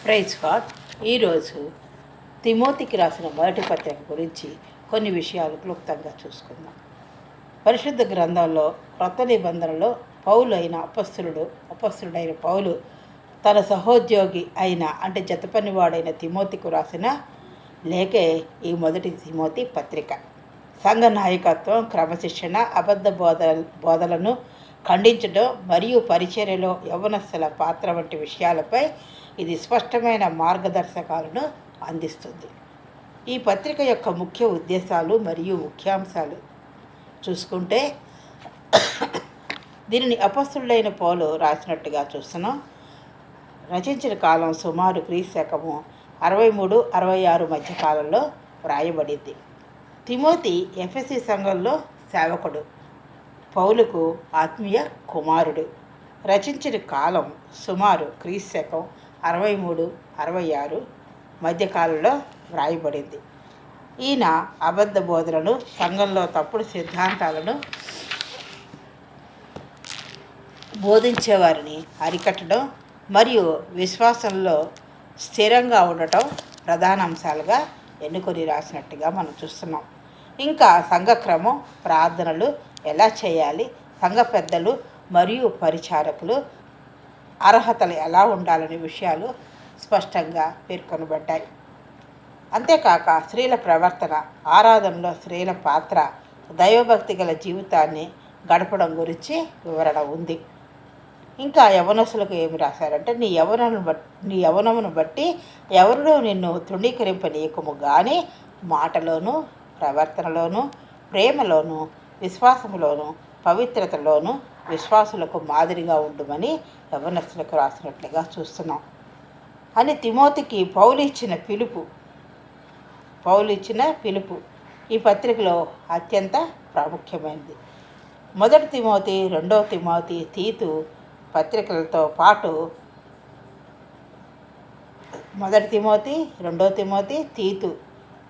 Praise God. ఈరోజు తిమోతికి రాసిన మొదటి పత్రిక గురించి కొన్ని విషయాలు క్లుప్తంగా చూసుకుందాం. పరిశుద్ధ గ్రంథంలో క్రొత్త నిబంధనలో అపొస్తలుడైన పౌలు తన సహోద్యోగి అయిన జతపనివాడైన తిమోతికి రాసిన లేఖే ఈ మొదటి తిమోతి పత్రిక. సంఘ నాయకత్వం, క్రమశిక్షణ, అబద్ధ బోధలను ఖండించడం మరియు పరిచర్యలో యవ్వనస్తుల పాత్ర వంటి విషయాలపై ఇది స్పష్టమైన మార్గదర్శకాలను అందిస్తుంది. ఈ పత్రిక యొక్క ముఖ్య ఉద్దేశాలు మరియు ముఖ్యాంశాలు చూసుకుంటే, దీనిని అపొస్తలుడైన పౌలు రాసినట్టుగా చూస్తున్నాం. రచించిన కాలం సుమారు క్రీస్తు 63-66 మధ్య కాలంలో వ్రాయబడింది. తిమోతి ఎఫెసీ సంఘంలో సేవకుడు, పౌలుకు ఆత్మీయ కుమారుడు. రచించిన కాలం సుమారు క్రీస్తు 63-66 మధ్యకాలంలో వ్రాయబడింది. ఈయన అబద్ధ బోధనలు, సంఘంలో తప్పుడు సిద్ధాంతాలను బోధించేవారిని అరికట్టడం మరియు విశ్వాసంలో స్థిరంగా ఉండటం ప్రధాన అంశాలుగా ఎన్నుకొని రాసినట్టుగా మనం చూస్తున్నాం. ఇంకా సంఘక్రమం, ప్రార్థనలు ఎలా చేయాలి, సంఘ పెద్దలు మరియు పరిచారకులు అర్హతలు ఎలా ఉండాలనే విషయాలు స్పష్టంగా పేర్కొనబడ్డాయి. అంతేకాక స్త్రీల ప్రవర్తన, ఆరాధనలో స్త్రీల పాత్ర, దైవభక్తి గల జీవితాన్ని గడపడం గురించి వివరణ ఉంది. ఇంకా యవనస్తులకు ఏమి రాశారంటే, నీ యవనమును బట్టి ఎవరినూ నిన్ను తృణీకరింపనీయకము, కానీ మాటలోను, ప్రవర్తనలోను, ప్రేమలోను, విశ్వాసములోను, పవిత్రతలోను విశ్వాసులకు మాదిరిగా ఉండుమని యవనస్తులకు రాసినట్లుగా చూస్తున్నాం అని తిమోతికి పౌలు ఇచ్చిన పిలుపు ఈ పత్రికలో అత్యంత ప్రాముఖ్యమైనది. మొదటి తిమోతి, రెండవ తిమోతి, తీతు పత్రికలతో పాటు మొదటి తిమోతి, రెండవ తిమోతి, తీతు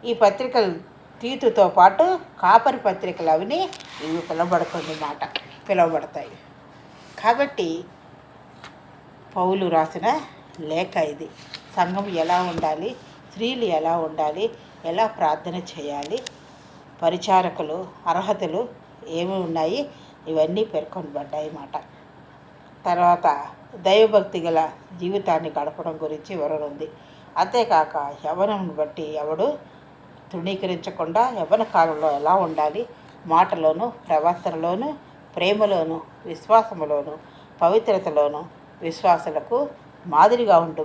ఈ పత్రికలు, తీతుతో పాటు కాపరి పత్రికలు అవిని ఇవి పిలువబడతాయి. కాబట్టి పౌలు రాసిన లేఖ ఇది. సంఘం ఎలా ఉండాలి, స్త్రీలు ఎలా ఉండాలి, ఎలా ప్రార్థన చేయాలి, పరిచారకులు అర్హతలు ఏమి ఉన్నాయి, ఇవన్నీ పేర్కొనబడ్డాయి అన్నమాట. తర్వాత దైవభక్తి గల జీవితాన్ని గడపడం గురించి వివరణ ఉంది. అంతేకాక యవ్వనంను బట్టి ఎవడు తృణీకరించకుండా యవ్వన కాలంలో ఎలా ఉండాలి, మాటలోను, ప్రవర్తనలోను, ప్రేమలోను, విశ్వాసములోను, పవిత్రతలోను విశ్వాసులకు మాదిరిగా ఉంటుంది